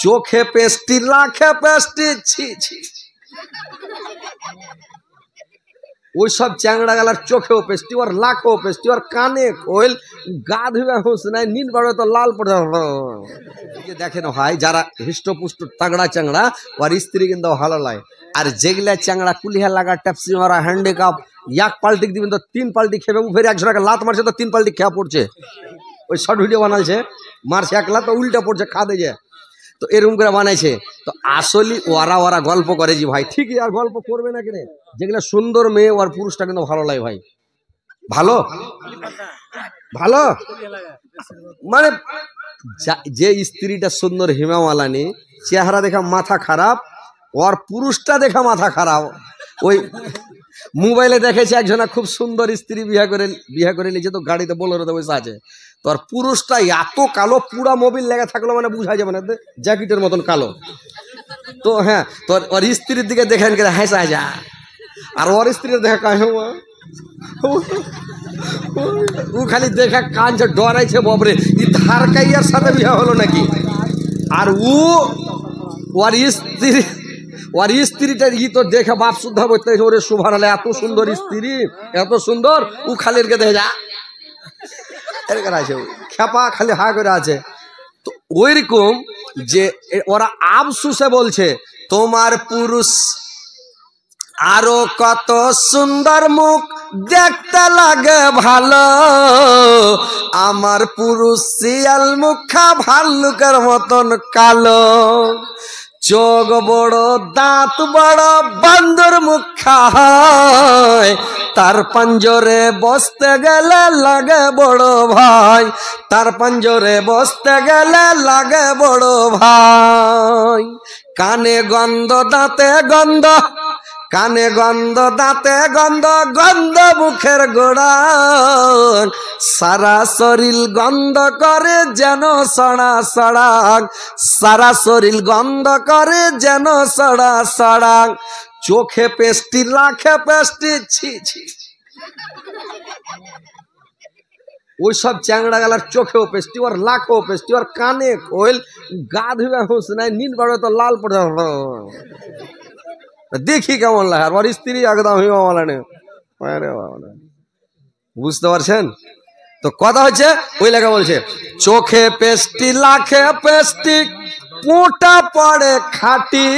চোখে পেস্টি লাখে পেস্টি ছি ছি ওইসব চ্যাংড়া গালার চোখেও পেস্টি ওর লাখেও পেস্টি ওর কানে কোয়েল গা ধুয়ে হুঁস নাই নীল বাড়ে তো লাল পড়ে দেখেন হয় যারা হৃষ্টপুষ্ট তাগড়া চ্যাংড়া ওর স্ত্রী কিন্তু ভালো লাগে আর যেগুলা চ্যাংড়া কুলিহা লাগা ট্যাপসি মারা হ্যান্ডিক্যাপ এক পাল্টি দিবেন তো 3 পাল্টি খেবে ফের একজনকে লাত মারছে তো 3 পাল্টি খেয়া পড়ছে ওই শর্ট ভিডিও বানাইছে মারছে এক লাত উল্টা পড়ছে খাদে যে তো এরকম করে বানাইছে তো আসলে ওরা গল্প করে জি ভাই ঠিকই আর গল্প করবে না কেন যেগুলো সুন্দর মেয়ে ওর পুরুষটা কিন্তু ভালো লাগে ভাই ভালো ভালো মানে যে স্ত্রীটা সুন্দর হিমামালানি চেহারা দেখা মাথা খারাপ ওর পুরুষটা দেখা মাথা খারাপ ওই মোবাইলে দেখেছে একজনা খুব সুন্দর স্ত্রী বিয়ে করে নিয়েছে তো গাড়িতে বোলেরোতে বসে আছে তোর পুরুষটা এত কালো পুরা মোবিল লেগে থাকলো মানে বুঝা যাবে না জ্যাকেটের মতন কালো তো হ্যাঁ তোর ওর স্ত্রীর দিকে দেখেন কে হাসা হাসা আর ওর স্ত্রীর দেখা কাহে ও খালি দেখা কানছে ডরাইছে বাবরে ই ধারকাইয়ার সাথে বিয়ে হলো নাকি আর ওর স্ত্রীটা ই তো দেখে বাপ শুদ্ধা বলতে ওরে সুভার হলে এত সুন্দর স্ত্রী এত সুন্দর ও খালির কে দেখে যা এরকম আছে খেপা খালি হা করে আছে তো ওইরকম যে ওরা আফসুসে বলছে তোমার পুরুষ আরো কত সুন্দর মুখ দেখতে লাগে ভালো আমার পুরুষ শিয়াল মুখা ভাল্লুকের মতন কালো চোখ বড় দাঁত বড় বান্দর মুখা হয় তার পাঞ্জরে বসতে গেলে লাগে বড় ভাই তার পাঞ্জরে বসতে গেলে লাগে বড় ভাই কানে গন্ধ দাঁতে গন্ধ কানে গন্ধ দাঁতে গন্ধ গন্ধ মুখের গোড়া সারা শরীর গন্ধ করে যেন সড়া সড়াক সারা শরীর গন্ধ করে যেন সড়া সড়াক চোখে পেস্টি লাখে পেস্টি ছি ছি ওইসব চ্যাংড়া গালার চোখেও পেস্টি ওর লাখেও পেস্টি ওর কানে কোয়েল গা ধুয়ে হুঁস নাই নীল বাড়ে তো লাল পড়ে দেখি কেমন লাগে আর ওর স্ত্রী একদম হিমামালা নেই বুঝতে পারছেন তো কথা হচ্ছে ওই লেখা বলছে চোখে পেস্টি লাখে পেস্টি পোটা পড়ে খাটি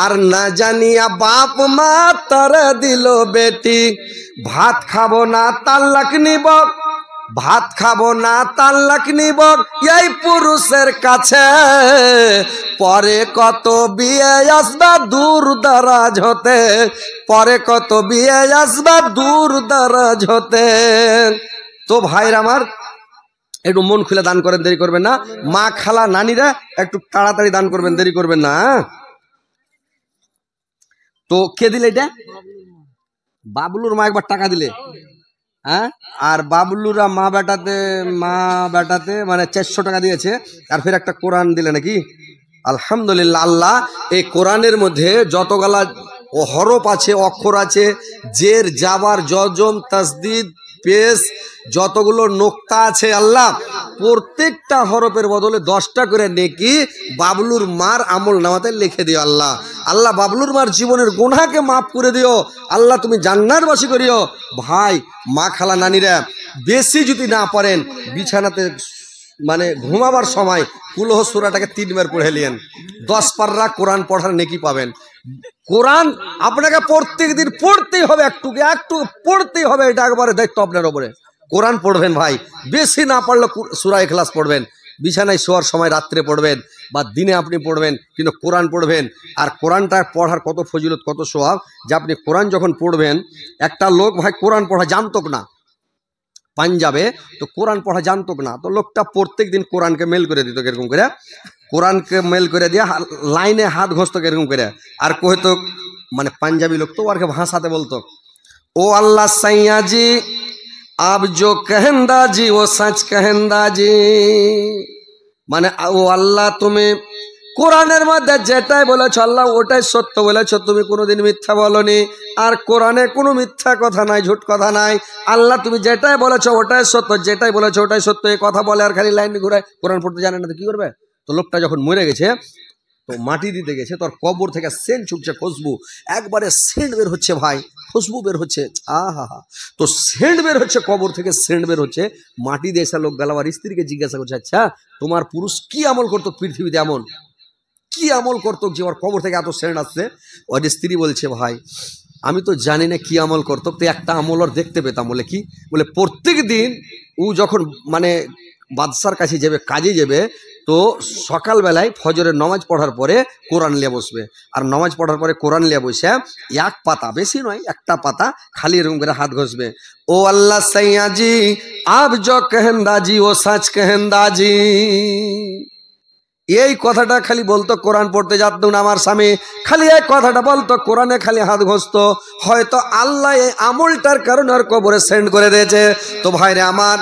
আর না জানিয়া বাপ মা তরে দিল বেটি ভাত খাবো না তালাক নিব ভাত খাবো না তালাক নিব এই পুরুষের কাছে পরে কত বিয়ে আসবা দূর দারাজ হতে পরে কত বিয়ে আসবা দূর দারাজ হতে তো ভাইরা আমার একটু মন খুলে দান করেন দেরি করবেন না মা খালা নানিরা একটু তাড়াতাড়ি দান করবেন দেরি করবেন না তো কে দিলে এটা বাবলুর মা একবার টাকা দিলে হ্যাঁ আর বাবলুরা মা বেটাতে মানে 400 টাকা দিয়েছে আর ফের একটা কোরআন দিলে নাকি আলহামদুলিল্লাহ আল্লাহ এই কোরআনের মধ্যে যতগুলা হরফ আছে অক্ষর আছে জের জাবার জজম তাসদিদ পেশ যতগুলো নোক্তা আছে আল্লাহ প্রত্যেকটা হরফের বদলে 10টা করে নেকি বাবলুর মার আমল নামাতে লিখে দিও আল্লাহ আল্লাহ বাবলুর মার জীবনের গুনাহকে মাফ করে দিও আল্লাহ তুমি জান্নাতবাসী করিও ভাই মা খালা নানিরা বেশি যদি না পারেন বিছানাতে মানে ঘুমাবার সময় কুলহ সূরাটাকে 3 বার পড়ে নিয়েন 10 পারা কোরআন পড়ার নেকি পাবেন কোরআন আপনাকে প্রত্যেকদিন পড়তেই হবে একটু পড়তেই হবে এটা একবারে দায়িত্ব আপনার উপরে কোরআন পড়বেন ভাই বেশি না পড়লে সূরা ইখলাস পড়বেন বিছানায় শোয়ার সময় রাত্রে পড়বেন বা দিনে আপনি পড়বেন কিন্তু কোরআন পড়বেন আর কোরআনটা পড়ার কত ফজিলত কত সওয়াব যে আপনি কোরআন যখন পড়বেন একটা লোক ভাই কোরআন পড়া জানতো না পাঞ্জাবে তো কোরআন পড়া জানতো না তো লোকটা প্রত্যেক দিন কোরআনকে মেল করে দিত এরকম করে কোরআনকে মেল করে দিয়ে লাইনে হাত ঘষতো এরকম করে আর কহতো মানে পাঞ্জাবি লোক তো ওরকে ভাষাতে বলতো ও আল্লাহ সাইয়া জি আপ जो कहंदा जी वो सच कहंदा जी মানে ও আল্লাহ তুমি কোরআনের মধ্যে যেটাই বলেছ আল্লাহ ওটাই সত্য বলেছ তুমি কোনোদিন মিথ্যা বলনি আর কোরআনে কোনো মিথ্যা কথা নাই ঝুট কথা নাই আল্লাহ তুমি যেটাই বলেছ ওটাই সত্য যেটাই বলেছ ওটাই সত্য এই কথা বলে আর খালি লাইন ঘুরায় কোরআন পড়তে জানে না তো কি করবে তো লোকটা যখন মরে গেছে তো মাটি দিতে গেছে, তোর কবর থেকে সেন্ট ছুটছে, খুশবু, একবারে সেন্ট বের হচ্ছে ভাই, খুশবু বের হচ্ছে, আহা হা। তো সেন্ট বের হচ্ছে কবর থেকে, সেন্ট বের হচ্ছে, মাটি দিয়ে এসে লোক গেল, আর স্ত্রীকে জিজ্ঞাসা করছে, আচ্ছা তোমার পুরুষ কি আমল করতো পৃথিবীতে, এমন কি আমল করতো যে ওর কবর থেকে এত সেন্ট আসছে? ওর স্ত্রী বলছে, ভাই আমি তো জানি না কি আমল করতো, তো একটা আমল ওর দেখতে পেতাম। বলে কি? বলে প্রত্যেক দিন ও যখন মানে বাদশার কাছে যাবে, কাজে যাবে, তো সকালবেলায় ফজরের নামাজ পড়ার পরে কোরআন নিয়ে বসবে, আর নামাজ পড়ার পরে কোরআন নিয়ে বসে এক পাতা, বেশি নয় একটা পাতা, খালি এরকম করে হাত ঘষবে, ও আল্লাহ সৈয়াজি আপ जो कहंदाजी ও सच कहंदाजी। এই কথাটা খালি বলতো, কোরআন পড়তে যেত না আমার স্বামী, খালি এই কথাটা বলতো, কোরআনে খালি হাত ঘষতো, হয়তো আল্লাহ এই আমলটার কারণে ওর কবরে সেন্ড করে দিয়েছে। তো ভাইরে আমার,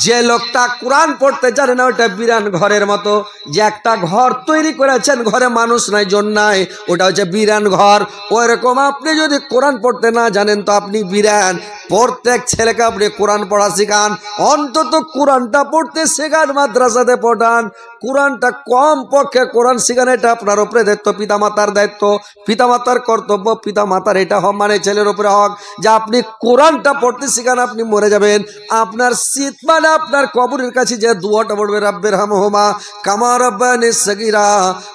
যে লোকটা কোরআন পড়তে জানে না, ওটা বিরান ঘরের মতো। যে একটা ঘর তৈরি করেছেন, ঘরে মানুষ নাই, জন নাই, ওটা হচ্ছে বিরান ঘর। ওইরকম আপনি যদি কোরআন পড়তে না জানেন তো আপনি বিরান। প্রত্যেক ছেলেকে আপনি কোরআন পড়া শেখান, অন্তত কোরআনটা পড়তে শেখান, মাদ্রাসাতে পড়ান, কোরআনটা কম পক্ষে কোরআন শেখানো, এটা আপনার উপরে দায়িত্ব, পিতামাতার দায়িত্ব, পিতামাতার কর্তব্য, পিতামাতার এটা হক মানে ছেলের উপরে হক যে আপনি কোরআনটা পড়তে শেখান। আপনি মরে যাবেন, আপনার শীত মানে আপনার কবরের কাছে যে দুয়াটা পড়বে, রাব্বির হামহুমা কামা রাব্বায়ানি সগীরা,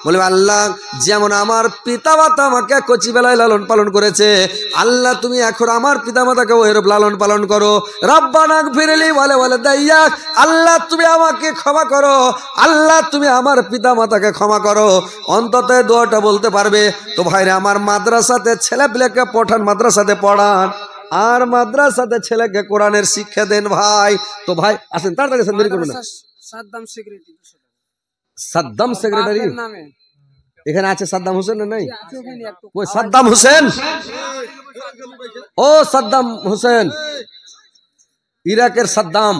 বলে আল্লাহ যেমন আমার পিতামাতা আমাকে কচিবেলায় লালন পালন করেছে, আল্লাহ তুমি এখন আমার পিতামাতাকে ওইরূপ লালন পালন করো। রাব্বানা গফিরলি ওয়া ওয়ালিদাইয়া, আল্লাহ তুমি আমাকে ক্ষমা করো, আল্লাহ তুমি আমার পিতামাতাকে ক্ষমা করো। অন্তত দোয়াটা বলতে পারবে। তো ভাইরা আমার, মাদ্রাসাতে ছেলে পেলেকে পঠান, মাদ্রাসাতে পড়ান, আর মাদ্রাসাতে ছেলেকে কোরআনের শিক্ষা দেন ভাই। তো ভাই আসেন, তাড়াতাড়ি আসেন, দেরি করবেন না। সাদ্দাম সেক্রেটারি এখানে আছে, সাদ্দাম হোসেন না নাই? ওই সাদ্দাম হোসেন, ও সাদ্দাম হোসেন, ইরাকের সাদ্দাম।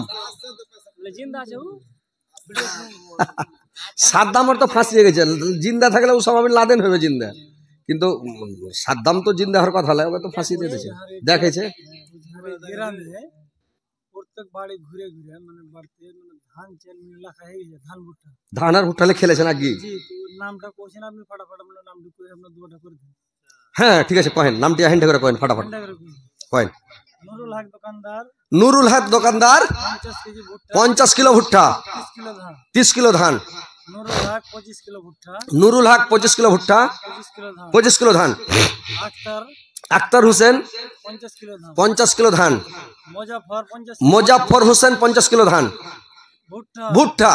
সাদ্দামের তো ফাঁসিয়ে গেছে, জিন্দা থাকলে ওসামা বিন লাদেন হবে জিন্দা, কিন্তু সাদ্দাম তো জিন্দা হওয়ার কথা হলে, ওকে তো ফাঁসিয়ে দিয়েছে, দেখেছে। ধান আর ভুট্টা খেলেছেন আগে? হ্যাঁ ঠিক আছে, কহেন নামটি, হ্যান্ড করে কহেন, ফাটাফাট কহেন। নুরুল হক দোকানদার 50 কিলো ভুট্টা, 30 কিলো ধান। নুরুল হক 25 কিলো ভুট্টা, 25 কিলো ধান। আক্তার হোসেন 50 কিলো ধান। মোজাফর হোসেন 50 কিলো ধান ভুট্টা।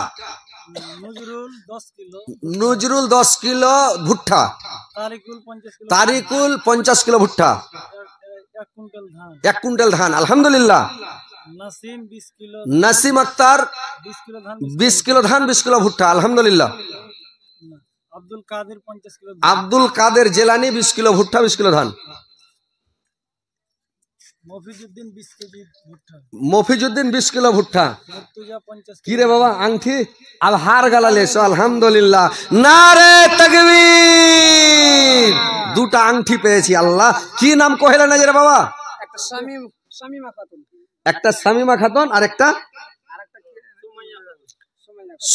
নজরুল 10 কিলো ভুট্টা। তারিকুল 50 কিলো ভুট্টা, 1 কুইন্টাল ধান, আলহামদুলিল্লাহ। নাসিম আক্তার 20 কিলো ধান, 20 কিলো ভুট্টা, আলহামদুলিল্লাহ। আব্দুল কাদের জেলানি 20 কিলো ভুট্টা, 20 কিলো ধান। মফিজুদ্দিন 20 কিলো ভুট্টা। কি রে বাবা, আংটি আর হার গালালে, আলহামদুলিল্লাহ, নারে তাকবীর। দুটা আংটি পেয়েছি, আল্লাহ। কি নাম কহিলেন না রে বাবা? একটা শামিমা খাতুন আর একটা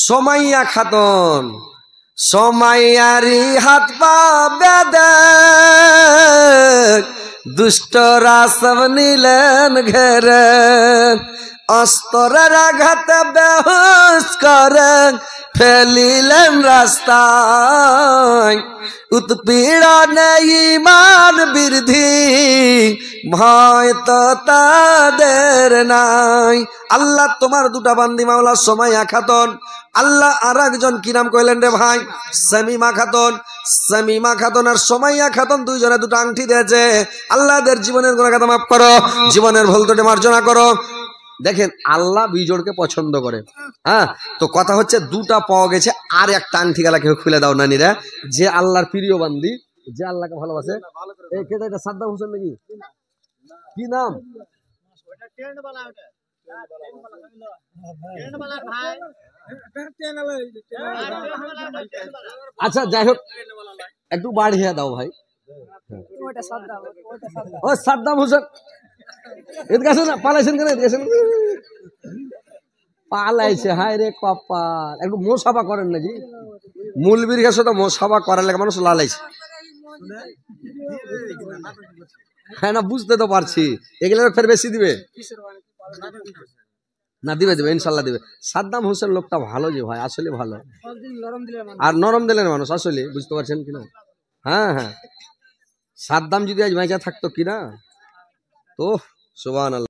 সোমাইয়া খাতুন। সোমাইয়ারি হাত পা বেদে দুষ্টরা সব নিলেন ঘেরে, অস্তরের আঘাতে বেহুশ করে ফেলিলেন রাস্তায়, উৎপীড়নে ঈমান বৃদ্ধি ভয় তো তাদের নাই। আল্লাহ তোমার দুটা বান্দি মাওলা সোমাইয়া খাতুন, আল্লাহ আর একজন কি নাম কইলেন রে ভাই? শামিমা খাতুন। শামিমা খাতুন আর সোমাইয়া খাতুন দুইজনে দুটো আংটি দিয়েছে। আল্লাহদের জীবনের গুনাহ খাতা মাফ করো, জীবনের ভুল ত্রুটি মার্জনা করো। দেখেন আল্লাহ বিজোড়কে পছন্দ করে। হ্যাঁ, তো কথা হচ্ছে দুটা পাওয়া গেছে, আর একটা আংটি গেলা কেউ খুলে দাও নানিরা, যে আল্লাহর প্রিয় বান্দি, যে আল্লাহকে ভালোবাসে। এই কেটে এটা সাদ্দাম হোসেন নাকি? কি নাম? আচ্ছা যাই হোক, একটু বাড়িয়ে দাও ভাই। ও সাদ্দাম হোসেন, এদিকে না, পালাইছেন কেন? এদিকে পালাইছে, হায় রে কপাল। একটু মোসাফা করেন নাকি? মূলবীর কাছে তো সভা করার লাগে মানুষ লালাইছে। হ্যাঁ না, বুঝতে তো পারছি, এগুলো ফের বেশি দিবে না? দিবে দিবে, ইনশাল্লাহ দিবে। সাদ্দাম হোসেন লোকটা ভালো যে ভাই, আসলে ভালো, আর নরম দিলেন মানুষ আসলে, বুঝতে পারছেন কিনা? হ্যাঁ হ্যাঁ, সাদ্দাম যদি আজ বেঁচে থাকতো কিনা, তো সুবহানাল্লাহ।